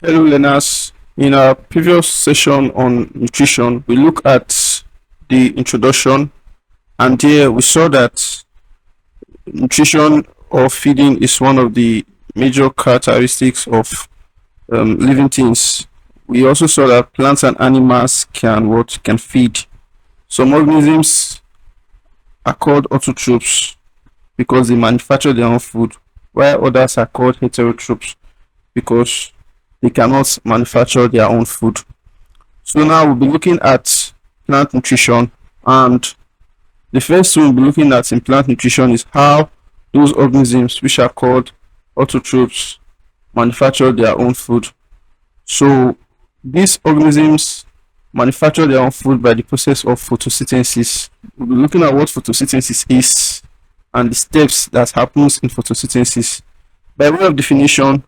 Hello, learners. In our previous session on nutrition, we looked at the introduction, and here we saw that nutrition or feeding is one of the major characteristics of living things. We also saw that plants and animals can feed. Some organisms are called autotrophs because they manufacture their own food, while others are called heterotrophs because they cannot manufacture their own food. So now we'll be looking at plant nutrition, and the first thing we'll be looking at in plant nutrition is how those organisms which are called autotrophs manufacture their own food. So these organisms manufacture their own food by the process of photosynthesis. We'll be looking at what photosynthesis is and the steps that happens in photosynthesis. By way of definition,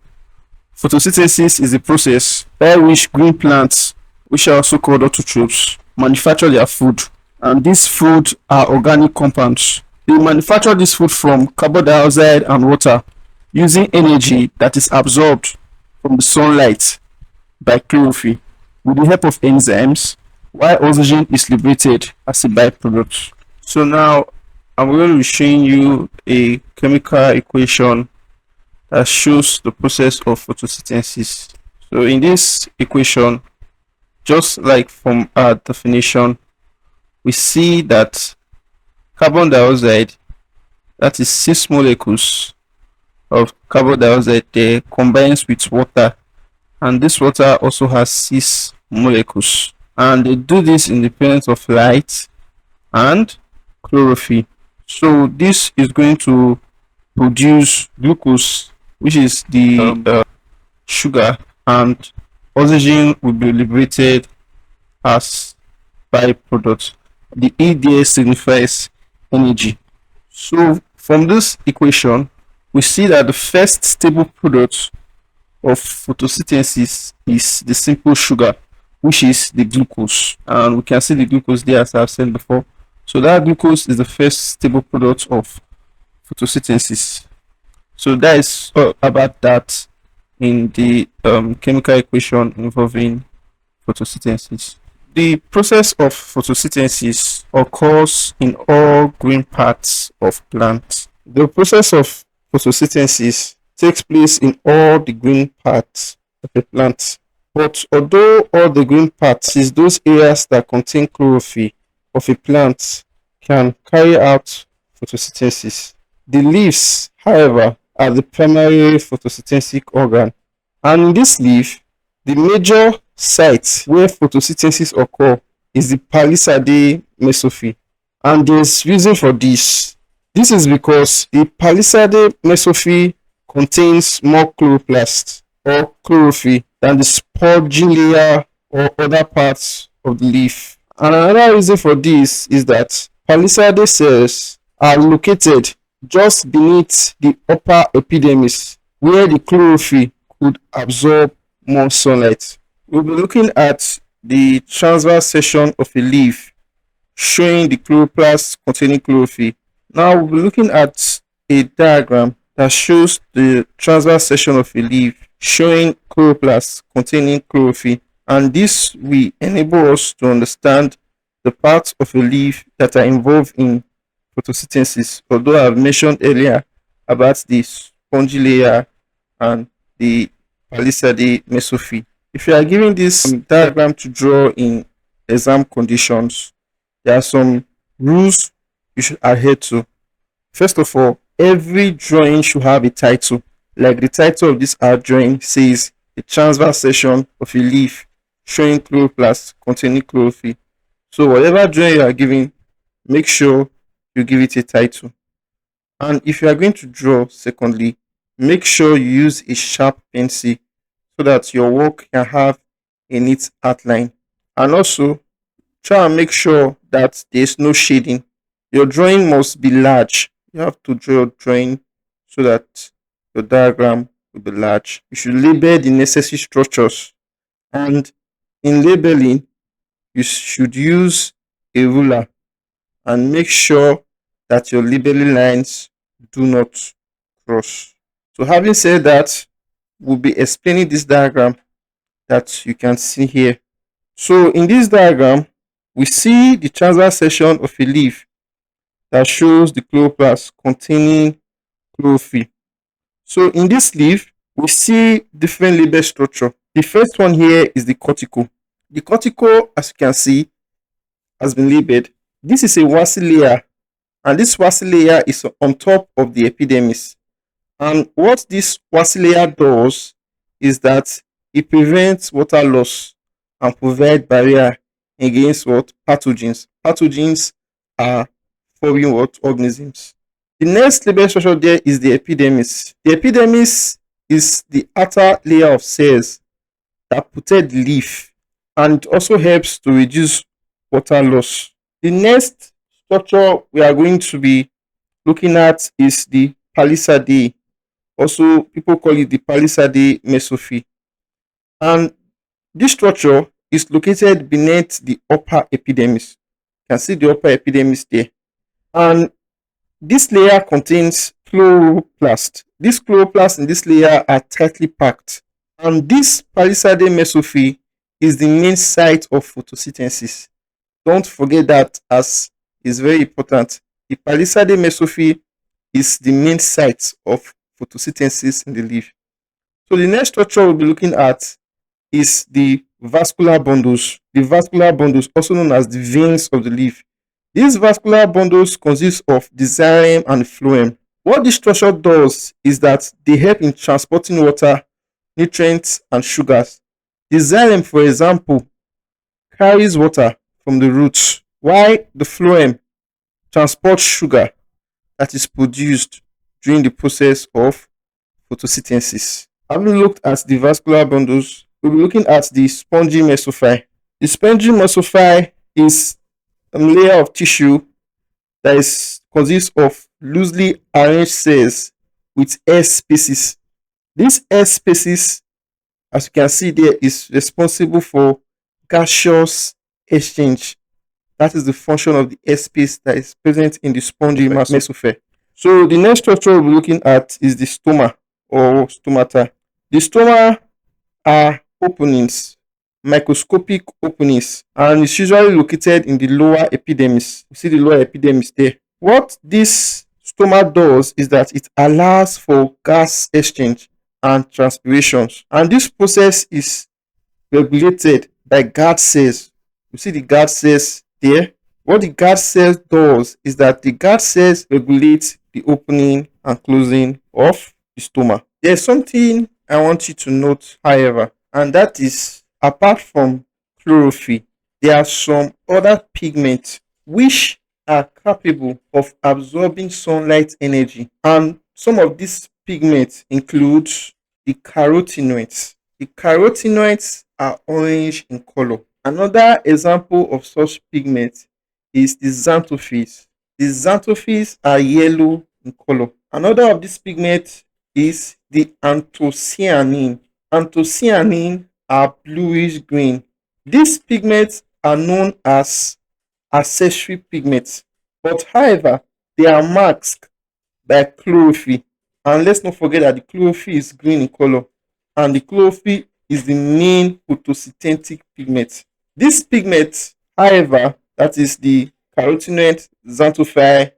photosynthesis is the process by which green plants, which are also called autotrophs, manufacture their food. And these food are organic compounds. They manufacture this food from carbon dioxide and water using energy that is absorbed from the sunlight by chlorophyll with the help of enzymes, while oxygen is liberated as a byproduct. So now I'm going to be showing you a chemical equation that shows the process of photosynthesis. So in this equation, just like from our definition, we see that carbon dioxide, that is 6 molecules of carbon dioxide there, combines with water, and this water also has 6 molecules, and they do this in the presence of light and chlorophyll. So this is going to produce glucose, which is the sugar, and oxygen will be liberated as byproduct. The E there signifies energy. So from this equation, we see that the first stable product of photosynthesis is the simple sugar, which is the glucose, and we can see the glucose there as I've said before. So that glucose is the first stable product of photosynthesis. So that is all about that in the chemical equation involving photosynthesis. The process of photosynthesis occurs in all green parts of plants. The process of photosynthesis takes place in all the green parts of a plant. But although all the green parts is those areas that contain chlorophyll of a plant can carry out photosynthesis. The leaves, however, are the primary photosynthetic organ. And in this leaf, the major site where photosynthesis occur is the palisade mesophyll. And there's reason for this. This is because the palisade mesophyll contains more chloroplast or chlorophyll than the sporulin layer or other parts of the leaf. And another reason for this is that palisade cells are located just beneath the upper epidermis, where the chlorophyll could absorb more sunlight. We'll be looking at the transverse section of a leaf showing the chloroplast containing chlorophyll. Now we'll be looking at a diagram that shows the transverse section of a leaf showing chloroplast containing chlorophyll, and this will enable us to understand the parts of a leaf that are involved in photosynthesis, although I've mentioned earlier about the spongy layer and the palisade mesophyll. If you are given this diagram to draw in exam conditions, there are some rules you should adhere to. First of all, every drawing should have a title. Like the title of this art drawing says, the transverse section of a leaf showing chloroplast containing chlorophyll. So whatever drawing you are giving, make sure you give it a title. And if you are going to draw, secondly, make sure you use a sharp pencil so that your work can have a neat outline. And also, try and make sure that there is no shading. Your drawing must be large. You have to draw your drawing so that your diagram will be large. You should label the necessary structures, and in labeling, you should use a ruler and make sure that your labeling lines do not cross. So having said that, we'll be explaining this diagram that you can see here. So in this diagram, we see the transverse section of a leaf that shows the chloroplast containing chlorophyll. So in this leaf, we see different label structure. The first one here is the cortical. The cortical, as you can see, has been labeled. This is a waxy layer, and this waxy layer is on top of the epidermis. And what this waxy layer does is that it prevents water loss and provides barrier against what? Pathogens. Pathogens are foreign what? Organisms. The next label structure there is the epidermis. The epidermis is the outer layer of cells that protect the leaf and also helps to reduce water loss. The next structure we are going to be looking at is the palisade. Also, people call it the palisade mesophyll. And this structure is located beneath the upper epidermis. You can see the upper epidermis there. And this layer contains chloroplast. These chloroplasts in this layer are tightly packed. And this palisade mesophyll is the main site of photosynthesis. Don't forget that, as is very important. The palisade mesophyll is the main site of photosynthesis in the leaf. So the next structure we'll be looking at is the vascular bundles. The vascular bundles, also known as the veins of the leaf. These vascular bundles consist of the xylem and phloem. What this structure does is that they help in transporting water, nutrients, and sugars. The xylem, for example, carries water from the roots, while the phloem transports sugar that is produced during the process of photosynthesis. Having looked at the vascular bundles, we'll be looking at the spongy mesophyll. The spongy mesophyll is a layer of tissue that consists of loosely arranged cells with air spaces. These air spaces, as you can see there, is responsible for gaseous exchange. That is the function of the air space that is present in the spongy mesophyll. So the next structure we'll be looking at is the stoma or stomata. The stoma are openings, microscopic openings, and it's usually located in the lower epidermis. You see the lower epidermis there. What this stoma does is that it allows for gas exchange and transpirations, and this process is regulated by guard cells. You see the guard cells there. What the guard cells does is that the guard cells regulate the opening and closing of the stoma. There's something I want you to note, however, and that is, apart from chlorophyll, there are some other pigments which are capable of absorbing sunlight energy, and some of these pigments include the carotenoids. The carotenoids are orange in color. Another example of such pigment is the xanthophylls. The xanthophylls are yellow in color. Another of these pigments is the anthocyanin. Anthocyanin are bluish green. These pigments are known as accessory pigments, but however, they are masked by chlorophyll. And let's not forget that the chlorophyll is green in color, and the chlorophyll is the main photosynthetic pigment. This pigment, however, that is the carotenoid, xanthophyll,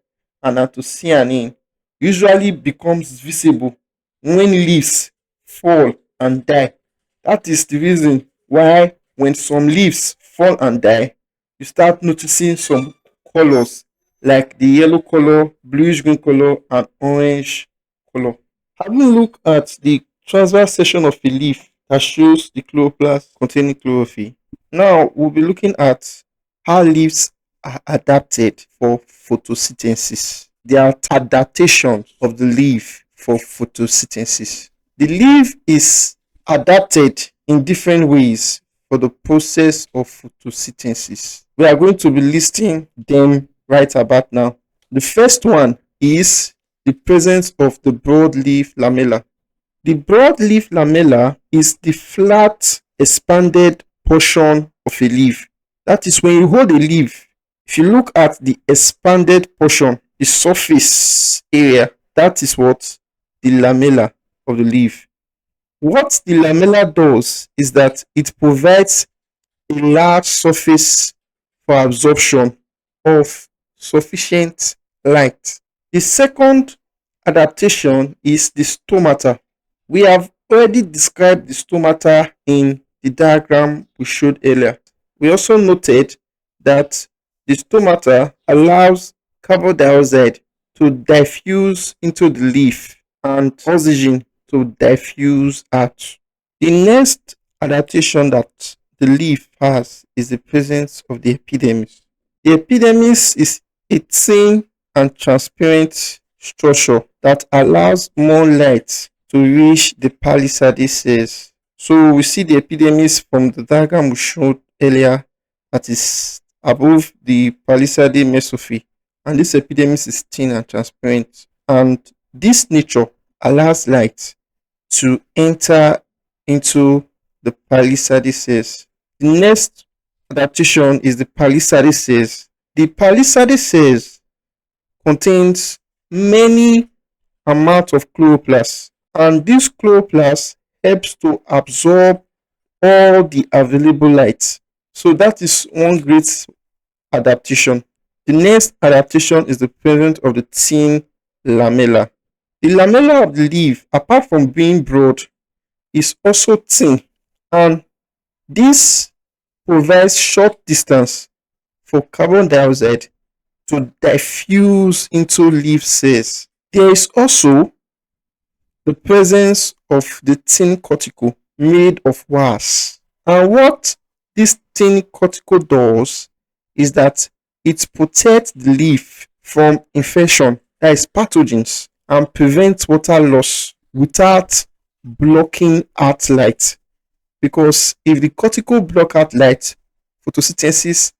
and anthocyanin, usually becomes visible when leaves fall and die. That is the reason why when some leaves fall and die, you start noticing some colors like the yellow color, bluish green color, and orange color. Having looked at the transverse section of a leaf that shows the chloroplast containing chlorophyll, now we'll be looking at how leaves are adapted for photosynthesis. There are adaptations of the leaf for photosynthesis. The leaf is adapted in different ways for the process of photosynthesis. We are going to be listing them right about now. The first one is the presence of the broadleaf lamella. The broadleaf lamella is the flat, expanded portion of a leaf. That is, when you hold a leaf, if you look at the expanded portion, the surface area, that is what the lamella of the leaf. What the lamella does is that it provides a large surface for absorption of sufficient light. The second adaptation is the stomata. We have already described the stomata in the diagram we showed earlier. We also noted that the stomata allows carbon dioxide to diffuse into the leaf and oxygen to diffuse out. The next adaptation that the leaf has is the presence of the epidermis. The epidermis is a thin and transparent structure that allows more light to reach the palisade cells. So we see the epidermis from the diagram we showed earlier that is above the palisade mesophyll, and this epidermis is thin and transparent, and this nature allows light to enter into the palisade cells. The next adaptation is the palisade cells. The palisade cells contains many amount of chloroplast, and this chloroplast helps to absorb all the available light. So that is one great adaptation. The next adaptation is the presence of the thin lamella. The lamella of the leaf, apart from being broad, is also thin, and this provides short distance for carbon dioxide to diffuse into leaf cells. There is also the presence of the thin cuticle made of wax. And what this thin cuticle does is that it protects the leaf from infection, that is pathogens, and prevents water loss without blocking out light. Because if the cuticle block out light, photosynthesis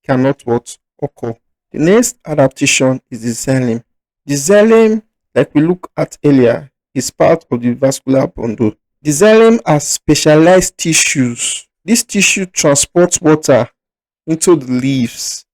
cannot what occur. The next adaptation is the xylem. The xylem, like we looked at earlier, is part of the vascular bundle. The xylem has specialized tissues. This tissue transports water into the leaves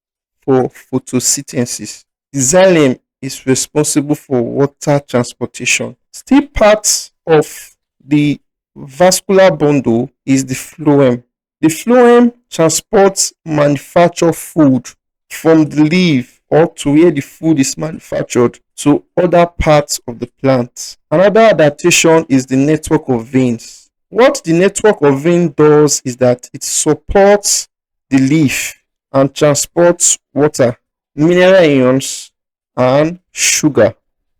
for photosynthesis. The xylem is responsible for water transportation. Still part of the vascular bundle is the phloem. The phloem transports manufactured food from the leaf or to where the food is manufactured to other parts of the plant. Another adaptation is the network of veins. What the network of vein does is that it supports the leaf and transports water, mineral ions, and sugar.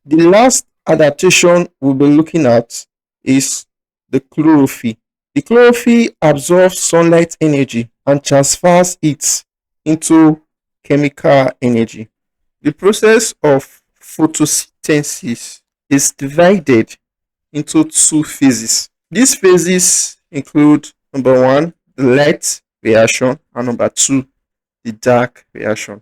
The last adaptation we'll be looking at is the chlorophyll. The chlorophyll absorbs sunlight energy and transfers it into chemical energy. The process of photosynthesis is divided into two phases. These phases include number one, the light reaction, and number two, the dark reaction.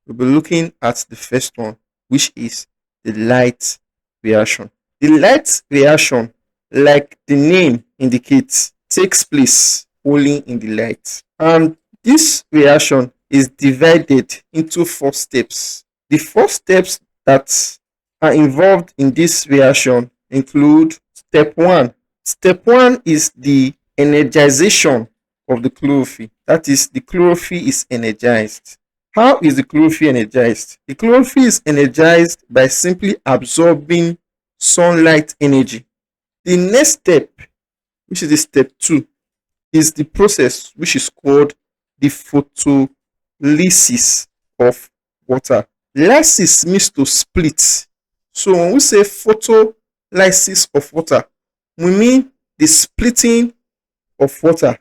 We'll be looking at the first one, which is the light reaction. The light reaction, like the name indicates, takes place only in the light. And this reaction is divided into four steps. The four steps that are involved in this reaction include step one. Step one is the energization of the chlorophyll. That is, the chlorophyll is energized. How is the chlorophyll energized? The chlorophyll is energized by simply absorbing sunlight energy. The next step, which is the step two, is the process which is called the photolysis of water. Lysis means to split. So when we say photolysis of water, we mean the splitting of water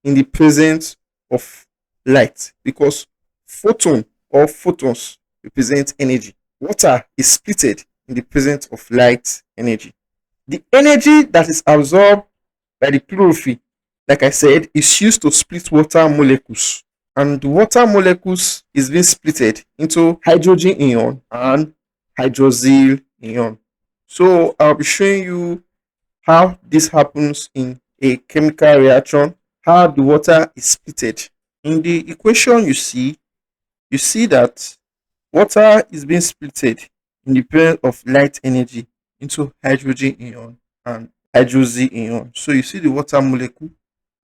in the presence of light, because photon or photons represent energy. Water is splitted in the presence of light energy. The energy that is absorbed by the chlorophyll, like I said, is used to split water molecules, and the water molecules is being splitted into hydrogen ion and hydroxyl ion. So I'll be showing you how this happens in a chemical reaction, how the water is splitted. In the equation you see that water is being splitted in the presence of light energy into hydrogen ion and hydrogen ion. So you see the water molecule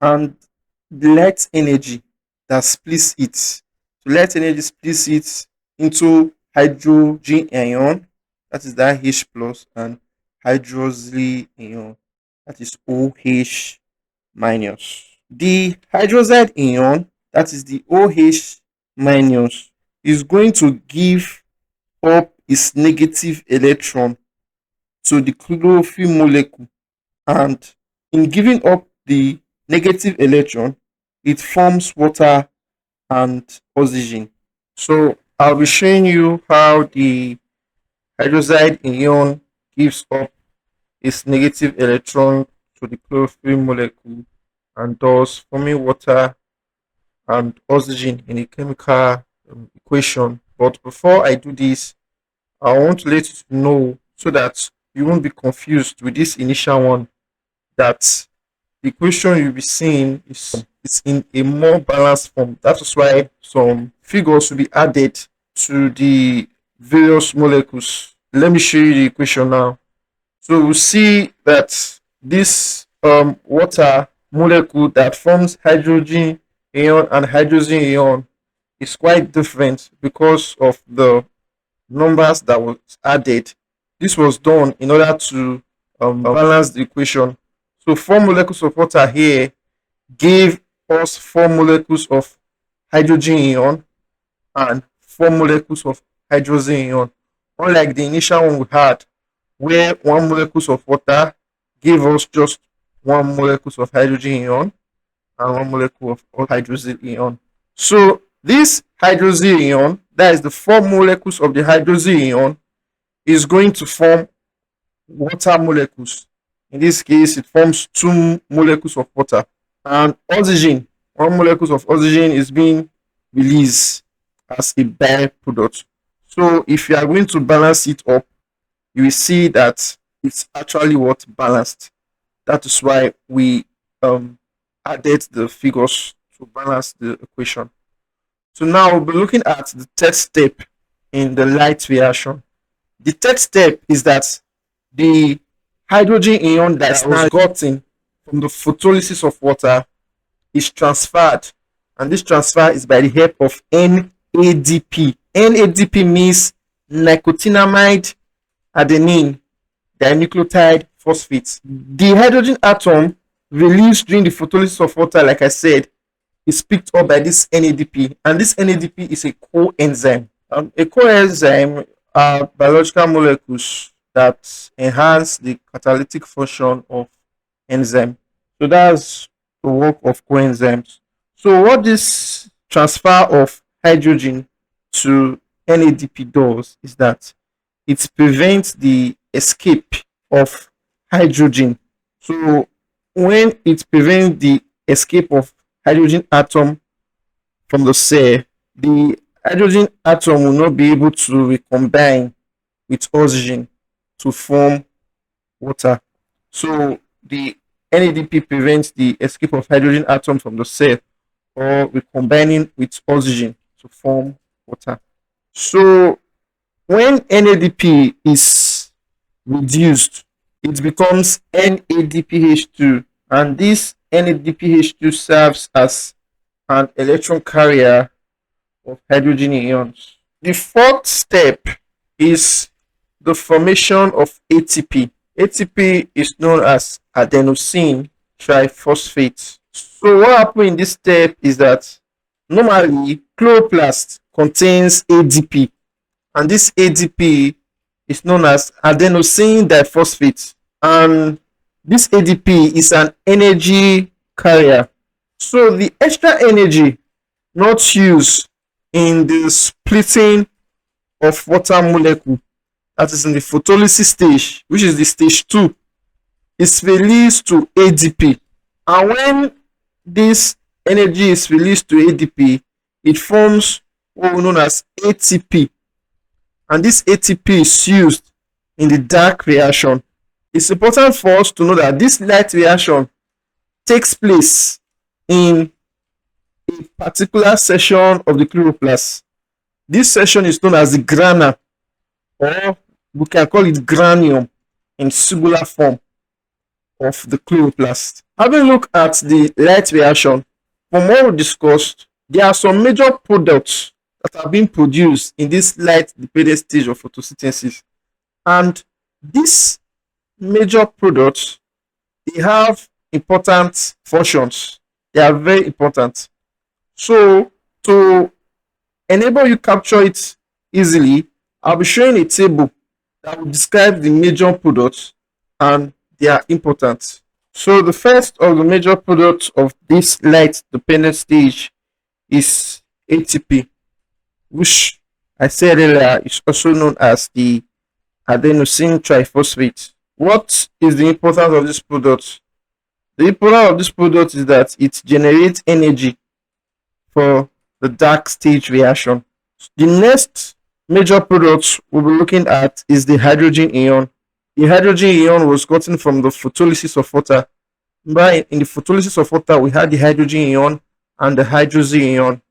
and the light energy that splits it. So light energy splits it into hydrogen ion, that is that H plus, and hydroxyl ion, that is OH minus. The hydroxide ion, that is the OH minus, is going to give up its negative electron to the chlorophyll molecule, and in giving up the negative electron, it forms water and oxygen. So I'll be showing you how the hydroxide ion gives up its negative electron to the chlorophyll molecule and thus forming water and oxygen in a chemical equation. But before I do this, I want to let you know so that you won't be confused with this initial one, that the equation you'll be seeing is in a more balanced form. That is why some figures will be added to the various molecules. Let me show you the equation now. So we'll see that this water molecule that forms hydrogen ion and hydrogen ion is quite different because of the numbers that was added. This was done in order to balance the equation. So 4 molecules of water here gave us 4 molecules of hydrogen ion and 4 molecules of hydrogen ion. Unlike the initial one we had, where 1 molecules of water gave us just 1 molecules of hydrogen ion and 1 molecule of hydrogen ion. So this hydrogen ion, that is the 4 molecules of the hydrogen ion, is going to form water molecules. In this case, it forms 2 molecules of water. And oxygen, 1 molecule of oxygen is being released as a byproduct. So if you are going to balance it up, you will see that it's actually what balanced. That is why we added the figures to balance the equation. So now we'll be looking at the third step in the light reaction. The third step is that the hydrogen ion that was gotten from the photolysis of water is transferred, and this transfer is by the help of NADP. NADP means nicotinamide adenine dinucleotide phosphate. The hydrogen atom released during the photolysis of water, like I said, is picked up by this NADP, and this NADP is a coenzyme. A coenzyme are biological molecules that enhance the catalytic function of enzyme. So that's the work of coenzymes. So what this transfer of hydrogen to NADP does is that it prevents the escape of hydrogen. So when it prevents the escape of hydrogen atom from the cell, the hydrogen atom will not be able to recombine with oxygen to form water. So the NADP prevents the escape of hydrogen atom from the cell or recombining with oxygen to form water. So when NADP is reduced, it becomes NADPH2, and this NADPH2 serves as an electron carrier of hydrogen ions. The fourth step is the formation of ATP. ATP is known as adenosine triphosphate. So what happens in this step is that normally chloroplast contains ADP, and this ADP is known as adenosine diphosphate, and this ADP is an energy carrier. So the extra energy not used in the splitting of water molecule, that is in the photolysis stage, which is the stage 2, is released to ADP. And when this energy is released to ADP, it forms what we know as ATP. And this ATP is used in the dark reaction. It's important for us to know that this light reaction takes place in a particular section of the chloroplast. This section is known as the grana, or we can call it granium in singular form, of the chloroplast. Having looked at the light reaction, from what we discussed, there are some major products that are being produced in this light dependent stage of photosynthesis. And these major products, they have important functions. They are very important. So to enable you capture it easily, I'll be showing a table that will describe the major products and their importance. So the first of the major products of this light dependent stage is ATP, which I said earlier is also known as the adenosine triphosphate. What is the importance of this product? The importance of this product is that it generates energy for the dark stage reaction. The next major product we'll be looking at is the hydrogen ion. The hydrogen ion was gotten from the photolysis of water. Remember, in the photolysis of water, we had the hydrogen ion and the hydrogen ion.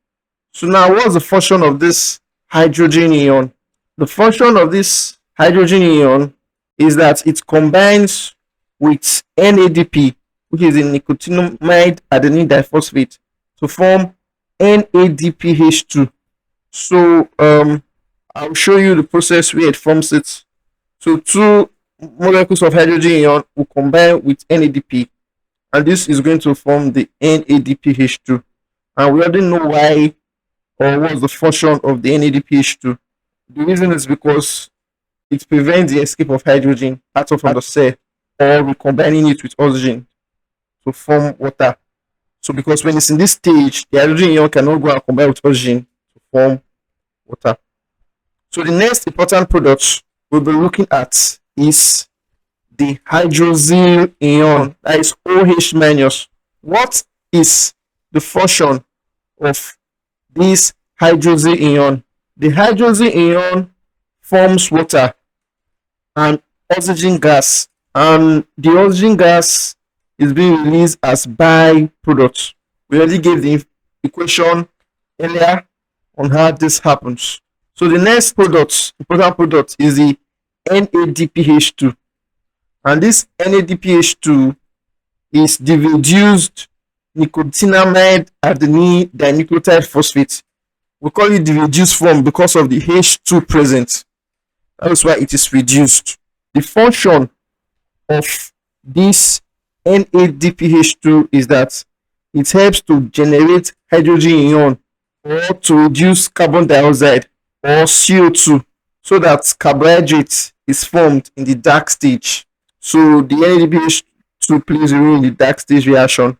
So now, what's the function of this hydrogen ion? The function of this hydrogen ion is that it combines with NADP, which is the nicotinamide adenine diphosphate, to form NADPH2. So I'll show you the process where it forms it. So two molecules of hydrogen ion will combine with NADP, and this is going to form the NADPH2. And we already know why, or what's the function of the NADPH2. The reason is because it prevents the escape of hydrogen out from the cell, or recombining it with oxygen to form water. So because when it's in this stage, the hydrogen ion cannot go and combine with oxygen to form water. So the next important product we'll be looking at is the hydroxyl ion, that is OH minus. What is the function of this hydroxyl ion? The hydroxyl ion forms water and oxygen gas, and the oxygen gas is being released as byproduct. We already gave the equation earlier on how this happens. So the next important product is the NADPH2, and this NADPH2 is the reduced nicotinamide adenine dinucleotide phosphate. We call it the reduced form because of the H2 present. That's why it is reduced. The function of this NADPH2 is that it helps to generate hydrogen ion, or to reduce carbon dioxide or CO2, so that carbohydrate is formed in the dark stage. So the NADPH2 plays a role in the dark stage reaction.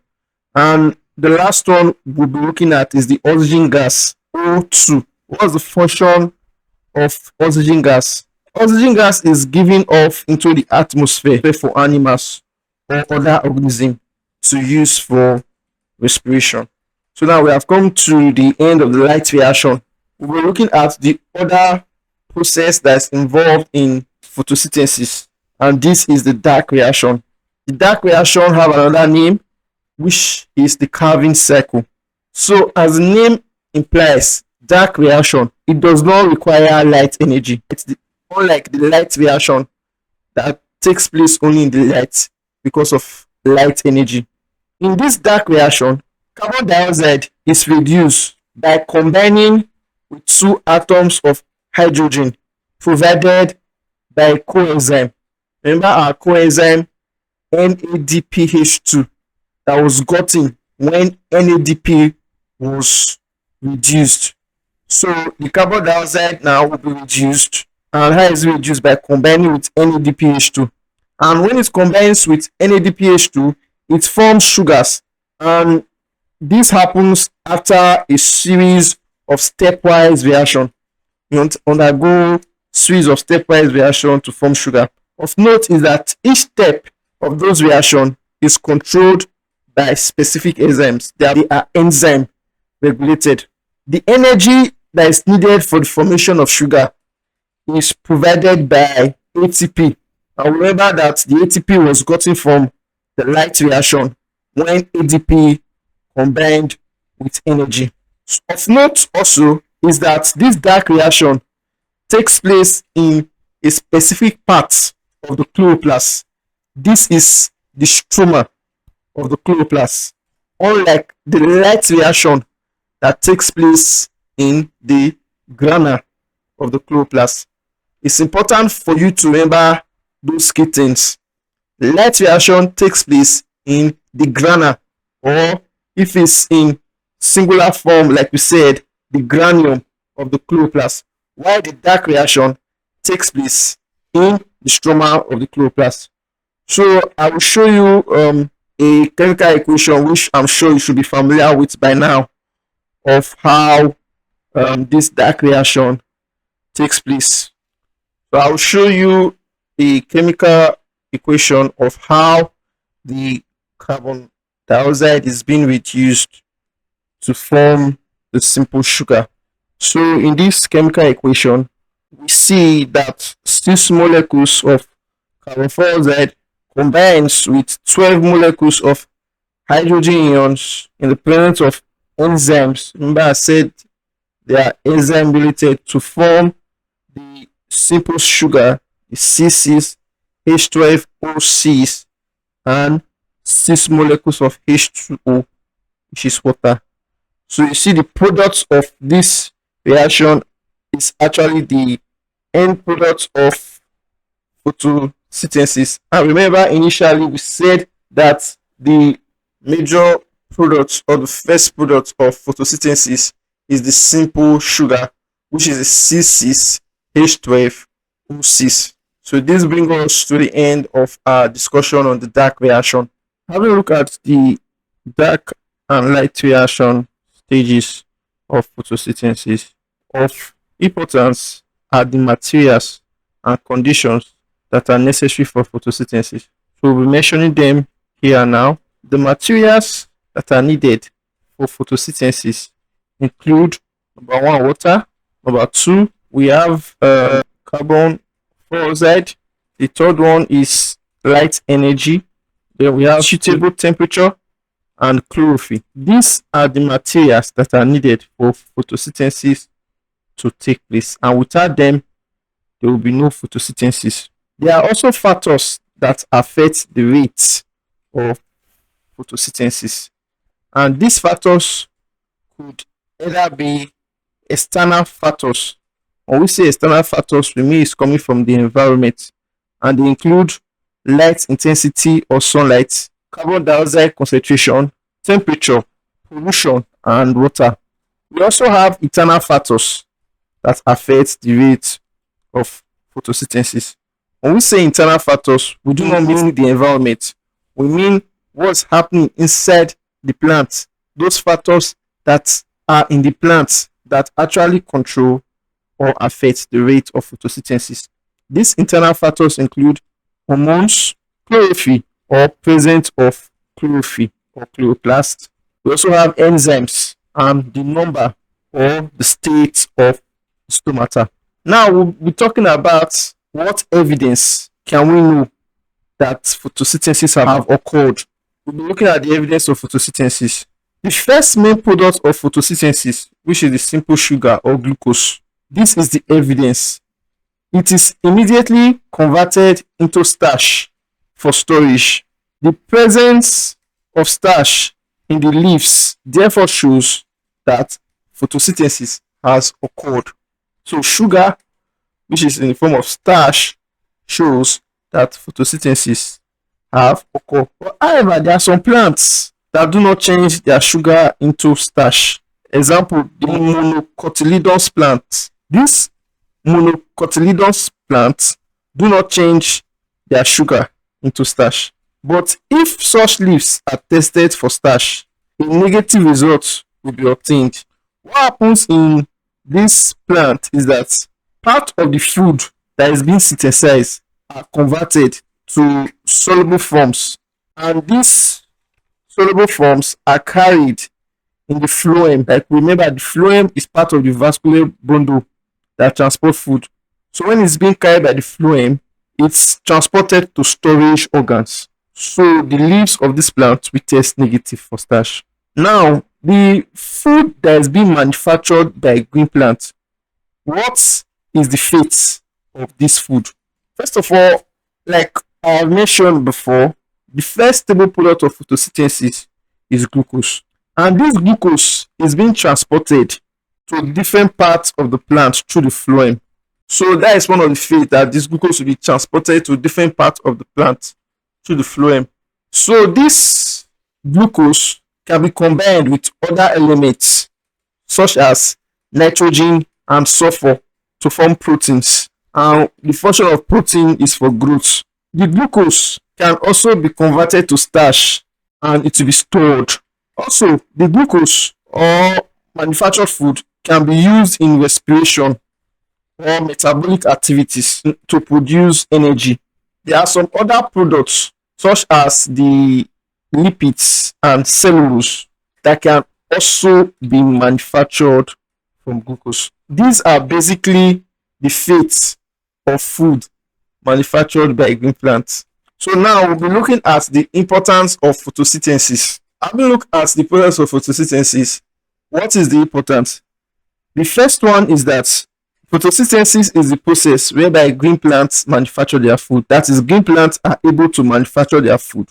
And the last one we'll be looking at is the oxygen gas, O2. What's the function of oxygen gas? Oxygen gas is given off into the atmosphere for animals or other organisms to use for respiration. So now we have come to the end of the light reaction. We're looking at the other process that's involved in photosynthesis, and this is the dark reaction. The dark reaction have another name, which is the Calvin cycle. So as the name implies, dark reaction, it does not require light energy. It's unlike the light reaction that takes place only in the light because of light energy. In this dark reaction, carbon dioxide is reduced by combining with two atoms of hydrogen provided by a coenzyme. Remember our coenzyme NADPH2 that was gotten when NADP was reduced. So the carbon dioxide now will be reduced. And how is it reduced? By combining with NADPH2. And when it combines with NADPH2, it forms sugars. And this happens after a series of stepwise reaction. You undergo series of stepwise reaction to form sugar. Of note is that each step of those reactions is controlled by specific enzymes. They are enzyme regulated. The energy that is needed for the formation of sugar is provided by ATP. And remember that the ATP was gotten from the light reaction when ADP combined with energy. Of note also is that this dark reaction takes place in a specific part of the chloroplast. This is the stroma of the chloroplast, unlike the light reaction that takes place in the grana of the chloroplast. It's important for you to remember those key things. The light reaction takes place in the grana, or if it's in singular form, like we said, the granium of the chloroplast, while the dark reaction takes place in the stroma of the chloroplast. So I will show you a chemical equation which I'm sure you should be familiar with by now, of how this dark reaction takes place. So I will show you a chemical equation of how the carbon dioxide is being reduced to form the simple sugar. So in this chemical equation, we see that 6 molecules of carbon dioxide combines with 12 molecules of hydrogen ions in the presence of enzymes. Remember I said they are enzyme related, to form the simple sugar, the C6H12O6, and 6 molecules of H2O, which is water. So you see the product of this reaction is actually the end product of photosynthesis. And remember, initially we said that the major product, or the first product of photosynthesis, is the simple sugar, which is the C6H12O6. So this brings us to the end of our discussion on the dark reaction. Have a look at the dark and light reaction stages of photosynthesis. Of importance are the materials and conditions that are necessary for photosynthesis. So we'll be mentioning them here now. The materials that are needed for photosynthesis include: number 1, water; number 2, we have carbon dioxide; the third one is light energy; then we have suitable temperature and chlorophyll. These are the materials that are needed for photosynthesis to take place, and without them there will be no photosynthesis. There are also factors that affect the rate of photosynthesis, and these factors could either be external factors. When we say external factors, we mean it's coming from the environment, and they include light intensity or sunlight, carbon dioxide concentration, temperature, pollution, and water. We also have internal factors that affect the rate of photosynthesis. When we say internal factors, we do not mean the environment. We mean what's happening inside the plant. Those factors that are in the plant that actually control or affect the rate of photosynthesis. These internal factors include hormones, chlorophyll or presence of chlorophyll or chloroplast. We also have enzymes and the number or the state of stomata. Now we'll be talking about what evidence can we know that photosynthesis have occurred. We'll be looking at the evidence of photosynthesis. The first main product of photosynthesis, which is the simple sugar or glucose, this is the evidence. It is immediately converted into starch for storage. The presence of starch in the leaves therefore shows that photosynthesis has occurred. So sugar, which is in the form of starch, shows that photosynthesis have occurred. But however, there are some plants that do not change their sugar into starch. Example, the monocotyledons plant. These monocotyledons plants do not change their sugar into starch. But if such leaves are tested for starch, a negative result will be obtained. What happens in this plant is that part of the food that is being synthesized are converted to soluble forms, and these soluble forms are carried in the phloem. Like, remember, the phloem is part of the vascular bundle that transport food. So when it's being carried by the phloem, it's transported to storage organs. So the leaves of this plant will test negative for starch. Now, the food that is being manufactured by green plant, what is the fate of this food? First of all, like I mentioned before, the first stable product of photosynthesis is glucose. And this glucose is being transported to different parts of the plant through the phloem. So that is one of the feats, that this glucose will be transported to different parts of the plant through the phloem. So this glucose can be combined with other elements such as nitrogen and sulfur to form proteins. And the function of protein is for growth. The glucose can also be converted to starch and it will be stored. Also, the glucose or manufactured food can be used in respiration or metabolic activities to produce energy. There are some other products such as the lipids and cellulose that can also be manufactured from glucose. These are basically the fates of food manufactured by green plants. So now we'll be looking at the importance of photosynthesis. Having looked at the process of photosynthesis, what is the importance? The first one is that photosynthesis is the process whereby green plants manufacture their food. That is, green plants are able to manufacture their food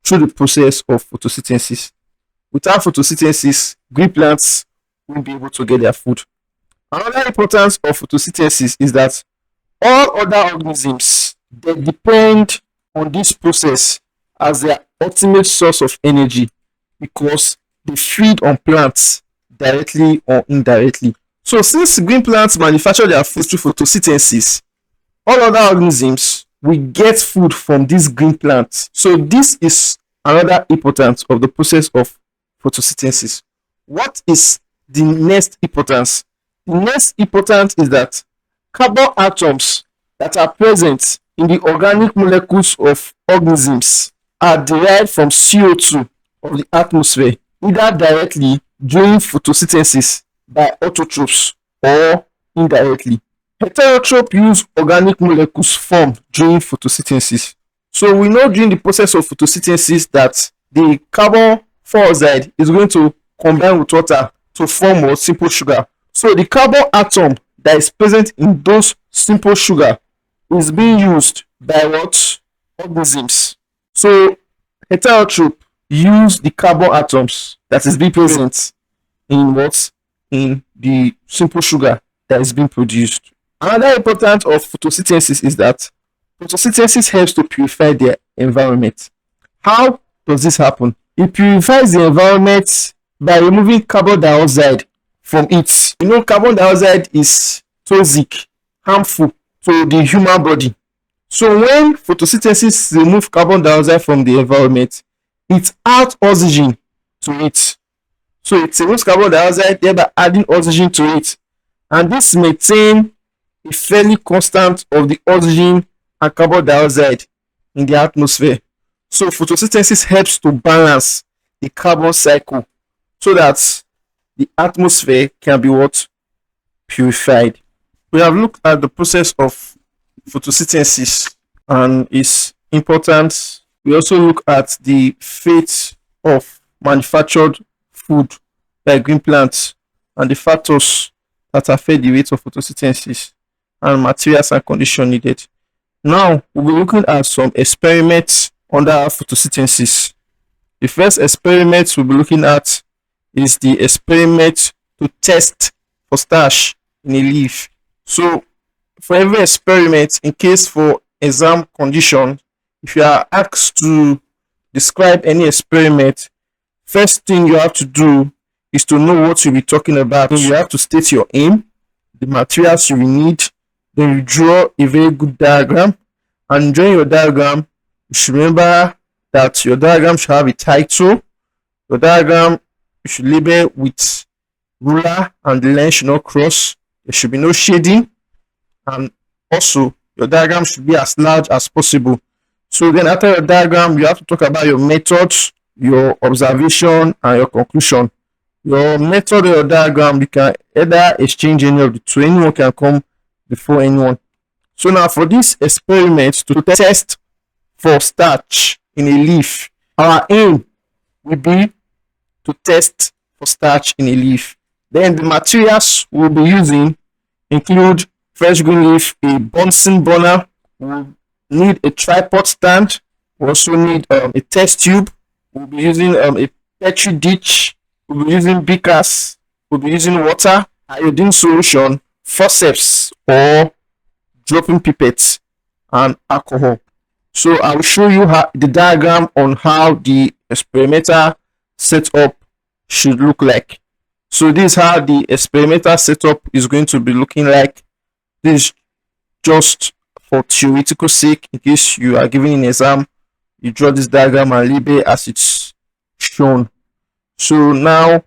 through the process of photosynthesis. Without photosynthesis, green plants won't be able to get their food. Another importance of photosynthesis is that all other organisms, they depend on this process as their ultimate source of energy because they feed on plants directly or indirectly. So since green plants manufacture their food through photosynthesis, all other organisms will get food from these green plants. So this is another importance of the process of photosynthesis. What is the next importance? The next importance is that carbon atoms that are present in the organic molecules of organisms are derived from CO2 of the atmosphere, either directly during photosynthesis by autotrophs or indirectly. Heterotrophs use organic molecules formed during photosynthesis. So we know during the process of photosynthesis that the carbon dioxide is going to combine with water to form a simple sugar. So the carbon atom that is present in those simple sugar is being used by what? Organisms. So heterotroph use the carbon atoms that is being present in what? In the simple sugar that is being produced. Another important of photosynthesis is that photosynthesis helps to purify the environment. How does this happen? It purifies the environment by removing carbon dioxide from it. You know, carbon dioxide is toxic, harmful to the human body. So when photosynthesis removes carbon dioxide from the environment, it adds oxygen to it. So it removes carbon dioxide, thereby adding oxygen to it. And this maintains a fairly constant of the oxygen and carbon dioxide in the atmosphere. So photosynthesis helps to balance the carbon cycle so that the atmosphere can be what? Purified. We have looked at the process of photosynthesis and its importance. We also look at the fate of manufactured food by green plants and the factors that affect the rate of photosynthesis and materials and conditions needed. Now we'll be looking at some experiments under photosynthesis. The first experiment we'll be looking at is the experiment to test for starch in a leaf. So for every experiment, in case for exam condition, if you are asked to describe any experiment, first thing you have to do is to know what you'll be talking about. So you have to state your aim, the materials you will need, then you draw a very good diagram. And during your diagram, you should remember that your diagram should have a title. Your diagram you should label with ruler and the line should not cross. There should be no shading. And also, your diagram should be as large as possible. So then after your diagram, you have to talk about your methods, your observation, and your conclusion. Your method or your diagram, you can either exchange any of the two. Anyone can come before anyone. So now for this experiment to test for starch in a leaf, our aim will be to test for starch in a leaf. Then the materials we'll be using include fresh green leaf, a Bunsen burner, we'll need a tripod stand, We also need a test tube. We'll be using a petri dish. We'll be using beakers. We'll be using water, iodine solution, forceps or dropping pipettes, and alcohol. So I will show you the diagram on how the experimental setup should look like. So this is how the experimental setup is going to be looking like. This is just for theoretical sake, in case you are giving an exam, you draw this diagram and leave it as it's shown. So now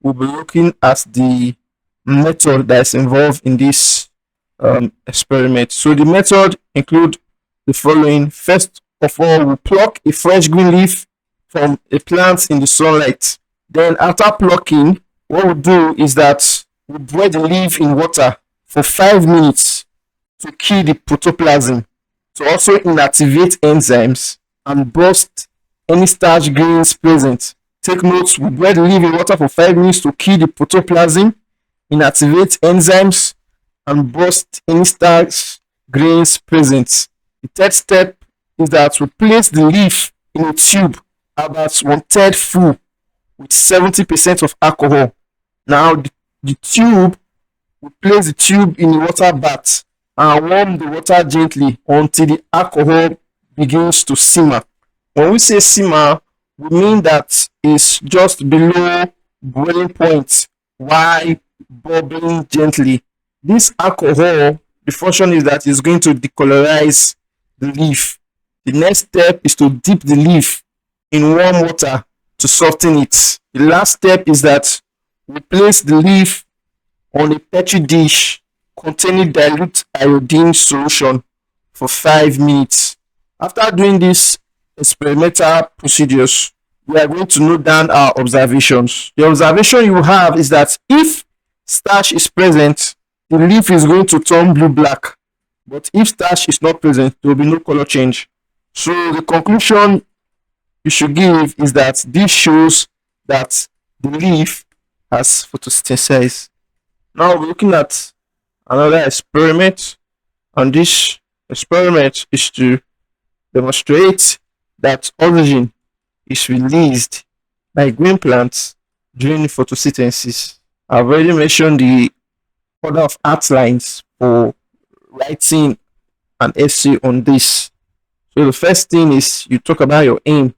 we'll be looking at the method that is involved in this experiment. So the method include the following. First of all, we pluck a fresh green leaf from a plant in the sunlight. Then after plucking, what we do is that we boil the leaf in water for 5 minutes to kill the protoplasm, to also inactivate enzymes and burst any starch grains present. Take note, we boil the leaf in water for 5 minutes to kill the protoplasm, inactivate enzymes, and burst any starch grains present. The third step is that we place the leaf in a tube about 1/3 full with 70% of alcohol. Now the tube, we place the tube in a water bath and warm the water gently until the alcohol begins to simmer. When we say simmer, we mean that it's just below boiling point while bubbling gently. This alcohol, the function is that it's going to decolorize the leaf. The next step is to dip the leaf in warm water to soften it. The last step is that we place the leaf on a petri dish containing dilute iodine solution for 5 minutes. After doing these experimental procedures, we are going to note down our observations. The observation you have is that if starch is present, the leaf is going to turn blue-black. But if starch is not present, there will be no color change. So the conclusion you should give is that this shows that the leaf has photosynthesized. Now we're looking at another experiment, and this experiment is to demonstrate that oxygen is released by green plants during photosynthesis. I've already mentioned the order of outlines for writing an essay on this. So the first thing is you talk about your aim,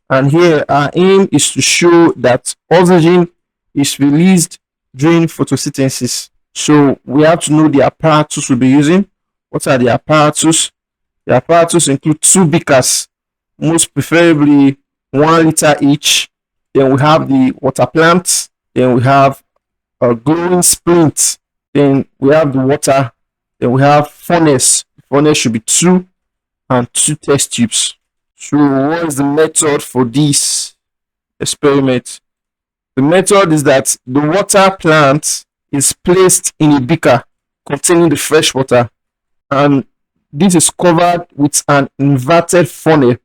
and here our aim is to show that oxygen is released during photosynthesis. So we have to know the apparatus we'll be using. What are the apparatus? The apparatus include 2 beakers, most preferably 1 liter each. Then we have the water plant. Then we have a glowing splint. Then we have the water. Then we have furnace. The furnace should be 2 and 2 test tubes. So what is the method for this experiment? The method is that the water plant is placed in a beaker containing the fresh water, and this is covered with an inverted funnel,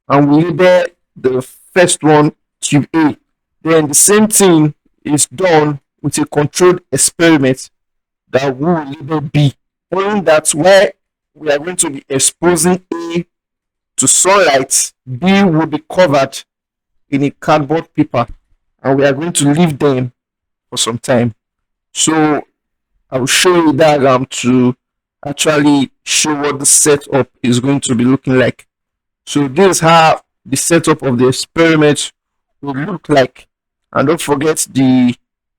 and we label the first one tube A. Then the same thing is done with a controlled experiment that we will label B. Only that where we are going to be exposing A to sunlight, B will be covered in a cardboard paper, and we are going to leave them for some time. So I will show you a diagram to actually show what the setup is going to be looking like. So this is how the setup of the experiment will look like, and don't forget the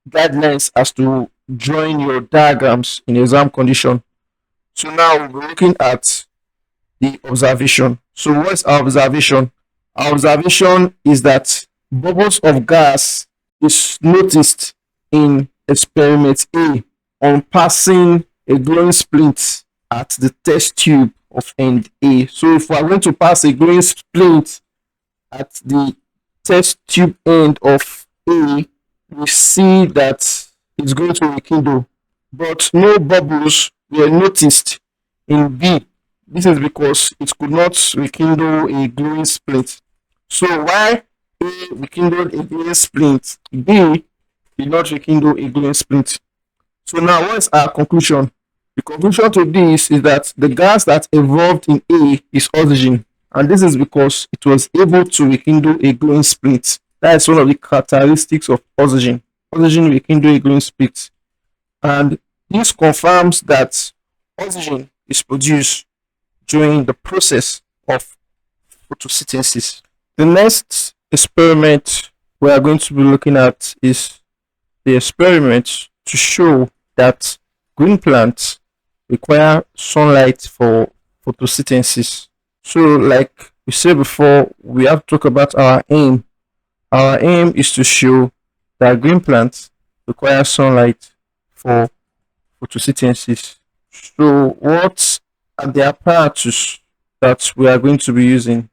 guidelines as to drawing your diagrams in exam condition. So now we'll be looking at the observation. So what's our observation? Our observation is that bubbles of gas is noticed in experiment A on passing a glowing splint at the test tube of end A. So if we are going to pass a glowing splint at the test tube end of A, we see that it's going to rekindle, but no bubbles were noticed in B. This is because it could not rekindle a glowing splint. So why A rekindled a glowing splint, B did not rekindle a glowing splint. So now what is our conclusion? The conclusion to this is that the gas that evolved in A is oxygen, And this is because it was able to rekindle a glowing spirit. That is one of the characteristics of oxygen. Oxygen rekindle a glowing spirit. And this confirms that oxygen is produced during the process of photosynthesis. The next experiment we are going to be looking at is the experiment to show that green plants require sunlight for photosynthesis. So, like we said before, we have to talk about our aim. Our aim is to show that green plants require sunlight for photosynthesis. So, what are the apparatus that we are going to be using?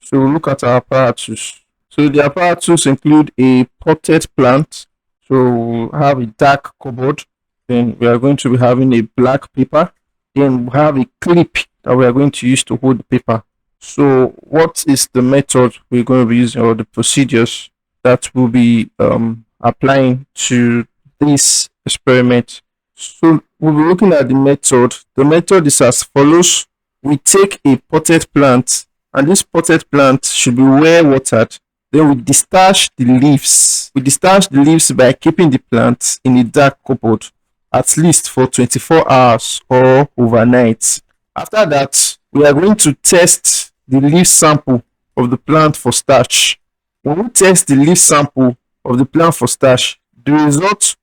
So, look at our apparatus. So, the apparatus include a potted plant. So, we have a dark cupboard. Then we are going to be having a black paper. Then we have a clip that we are going to use to hold the paper. So, what is the method we're going to be using, or the procedures that we'll be applying to this experiment? So, we'll be looking at the method. The method is as follows. We take a potted plant, and this potted plant should be well watered. Then we discharge the leaves. We discharge the leaves by keeping the plant in a dark cupboard at least for 24 hours or overnight. After that, we are going to test the leaf sample of the plant for starch. When we test the leaf sample of the plant for starch, the result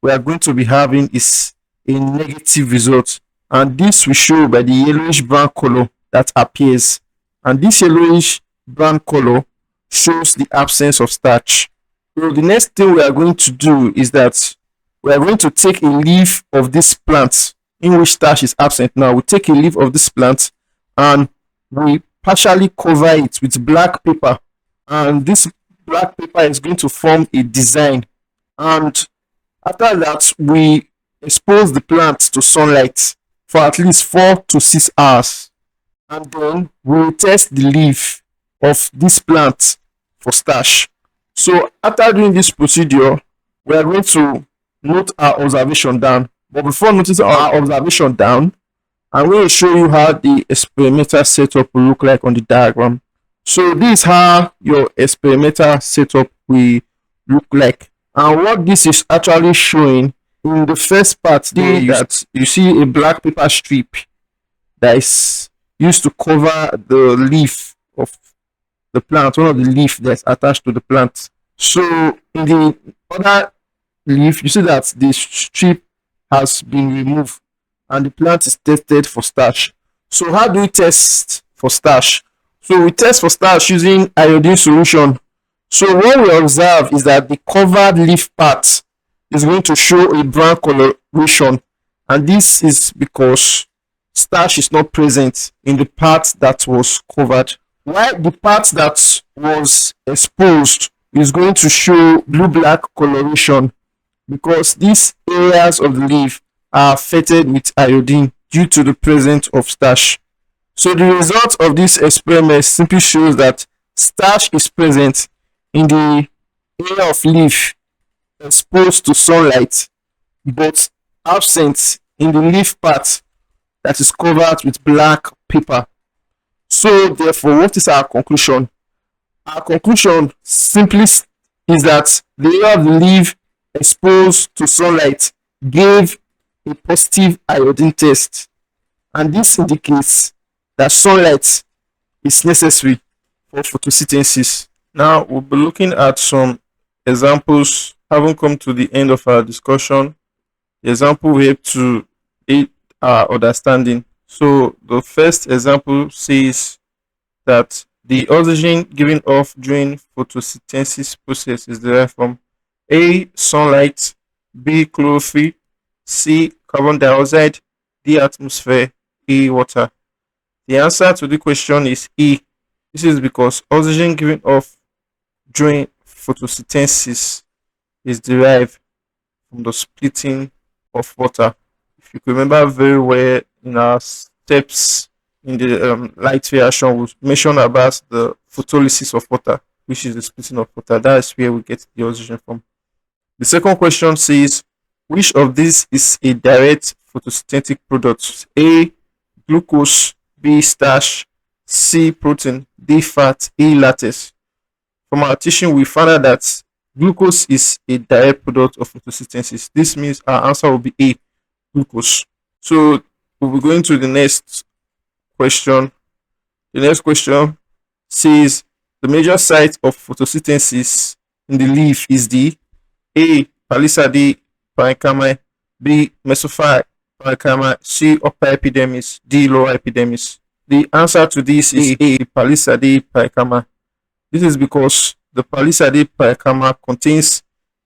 we are going to be having is a negative result, and this will show by the yellowish brown color that appears, and this yellowish brown color shows the absence of starch. So the next thing we are going to do is that we are going to take a leaf of this plant in which starch is absent. Now we take a leaf of this plant and we partially cover it with black paper, and this black paper is going to form a design. And after that, we expose the plant to sunlight for at least 4 to 6 hours, and then we will test the leaf of this plant for starch. So after doing this procedure, we are going to note our observation down. But before noticing our observation down, I'm going to show you how the experimental setup will look like on the diagram. So this is how your experimental setup will look like. And what this is actually showing, in the first part there, that you see a black paper strip that is used to cover the leaf of the plant, one of the leaf that's attached to the plant. So in the other leaf, you see that the strip has been removed and the plant is tested for starch. So how do we test for starch? So we test for starch using iodine solution. So what we observe is that the covered leaf part is going to show a brown coloration, and this is because starch is not present in the part that was covered, while the part that was exposed is going to show blue-black coloration, because these areas of the leaf are affected with iodine due to the presence of starch. So the result of this experiment simply shows that starch is present in the area of leaf exposed to sunlight, but absent in the leaf part that is covered with black paper. So therefore, what is our conclusion? Our conclusion simply is that the area of the leaf exposed to sunlight gave a positive iodine test, and this indicates that sunlight is necessary for photosynthesis. Now we'll be looking at some examples. Having come to the end of our discussion, the example we have to aid our understanding. So the first example says that the oxygen given off during photosynthesis process is derived from A. Sunlight, B. chlorophyll, C. carbon dioxide, D. atmosphere, E. water. The answer to the question is E. This is because oxygen given off during photosynthesis is derived from the splitting of water. If you can remember very well, in our steps in the light reaction, we mentioned about the photolysis of water, which is the splitting of water. That is where we get the oxygen from. The second question says, which of these is a direct photosynthetic product? A. Glucose, B. Starch, C. Protein, D. Fat, E. Latex. From our teaching, we found out that glucose is a direct product of photosynthesis. This means our answer will be A. Glucose. So we'll be going to the next question. The next question says the major site of photosynthesis in the leaf is the A. Palisade parenchyma, B. Mesophyte parenchyma, C. Upper epidermis, D. Lower epidermis. The answer to this is A. Palisade parenchyma. This is because the Palisade parenchyma contains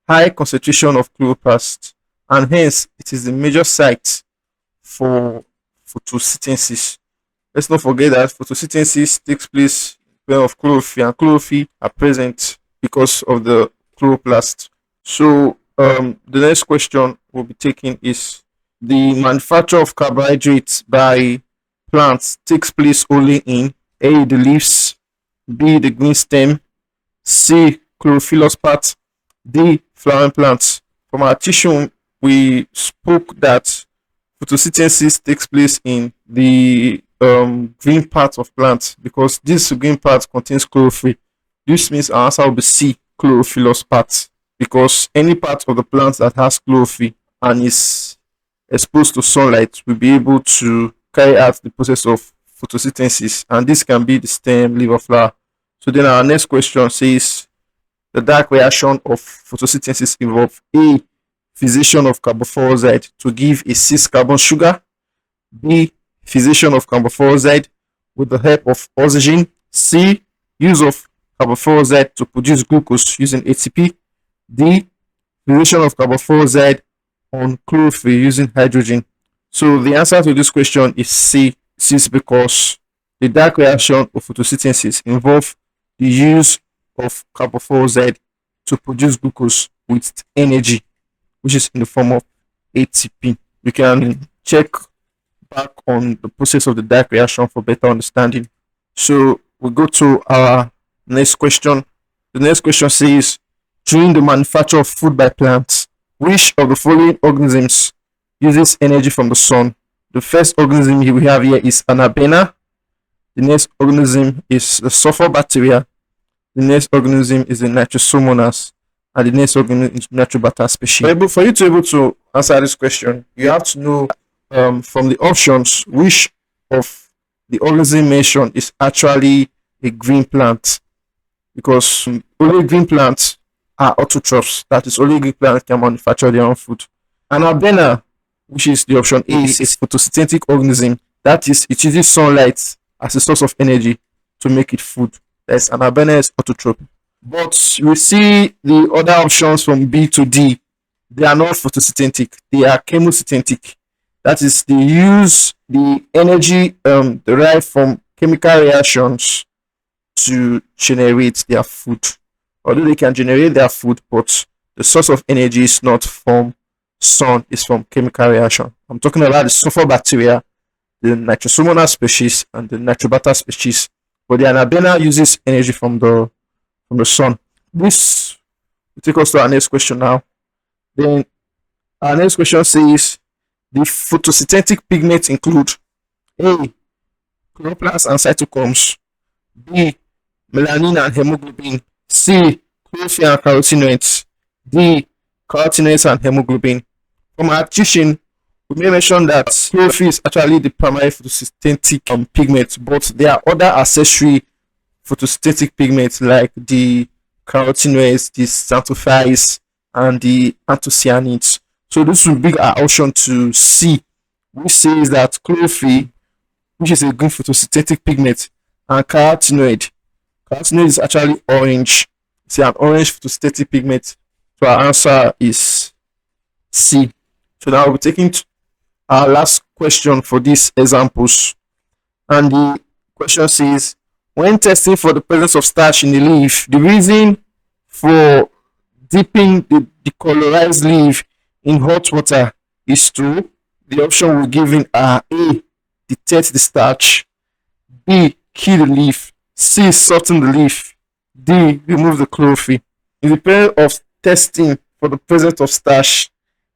high concentration of chloroplast, and hence it is the major site for photosynthesis. Let's not forget that photosynthesis takes place where of chlorophyll, and chlorophyll are present because of the chloroplast. So the next question we'll be taking is the manufacture of carbohydrates by plants takes place only in A. the leaves, B. the green stem, C. chlorophyllous part, D. flowering plants. From our teaching, we spoke that photosynthesis takes place in the green part of plants because this green part contains chlorophyll. This means our answer will be C. chlorophyllous part, because any part of the plant that has chlorophyll and is exposed to sunlight will be able to carry out the process of photosynthesis, and this can be the stem, leaf, or flower. So then our next question says the dark reaction of photosynthesis involves A. Fissation of carboxylic to give a 6-carbon sugar, B. Fissation of carboxylic with the help of oxygen, C. Use of carboxylic to produce glucose using ATP, D. Fissation of carboxylic on chlorophyll using hydrogen. So the answer to this question is C. This is because the dark reaction of photosynthesis involves the use of carboxylic to produce glucose with energy, which is in the form of ATP. You can check back on the process of the dark reaction for better understanding. So we go to our next question. The next question says, during the manufacture of food by plants, which of the following organisms uses energy from the sun? The first organism we have here is Anabena. The next organism is the sulfur bacteria. The next organism is the Nitrosomonas. And the next organism is Nitrobacter species. For you to be able to answer this question, you have to know from the options which of the organism mentioned is actually a green plant, because only green plants are autotrophs. That is, only green plants can manufacture their own food. Anabena, which is the option A, is a photosynthetic organism. That is, it uses sunlight as a source of energy to make it food. That's Anabena is autotroph. But we see the other options from B to D. They are not photosynthetic. They are chemosynthetic. That is, they use the energy derived from chemical reactions to generate their food. Although they can generate their food, but the source of energy is not from sun, it's from chemical reaction. I'm talking about the sulfur bacteria, the Nitrosomonas species, and the Nitrobacter species. But the Anabena uses energy from the sun. This will take us to our next question now. Then our next question says the photosynthetic pigments include A. chloroplast and cytochromes, B. melanin and hemoglobin, C. chlorophyll and carotenoids, D. carotenoids and hemoglobin. From our teaching, we may mention that chlorophyll is actually the primary photosynthetic pigment, but there are other accessory photosynthetic pigments like the carotenoids, the xanthophytes, and the anthocyanins. So this will be our option to C, which says that chlorophyll, which is a green photosynthetic pigment, and carotenoid is actually orange. It's an orange photosynthetic pigment. So our answer is C. So now we'll be taking our last question for these examples. And the question says, when testing for the presence of starch in the leaf, the reason for dipping the decolorized leaf in hot water is to, the option we're given are A. detect the starch, B. kill the leaf, C. soften the leaf, D. remove the chlorophyll. In the period of testing for the presence of starch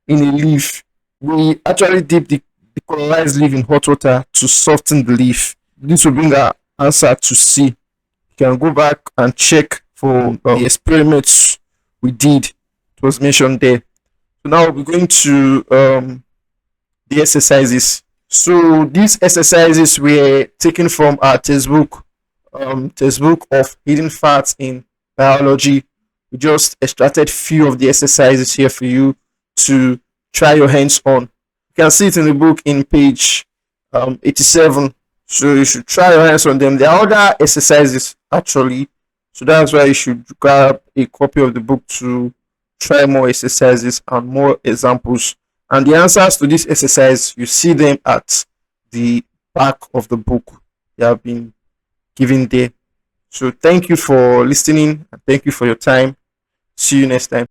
in a leaf, we actually dip the decolorized leaf in hot water to soften the leaf. This will bring our answer to C. You can go back and check for the experiments we did. It was mentioned there. So now we're going to the exercises. So these exercises were taken from our textbook of hidden facts in biology. We just extracted few of the exercises here for you to try your hands on. You can see it in the book in page 87. So you should try your hands on them. There are other exercises actually. So that's why you should grab a copy of the book to try more exercises and more examples. And the answers to this exercise, you see them at the back of the book. They have been given there. So thank you for listening and thank you for your time. See you next time.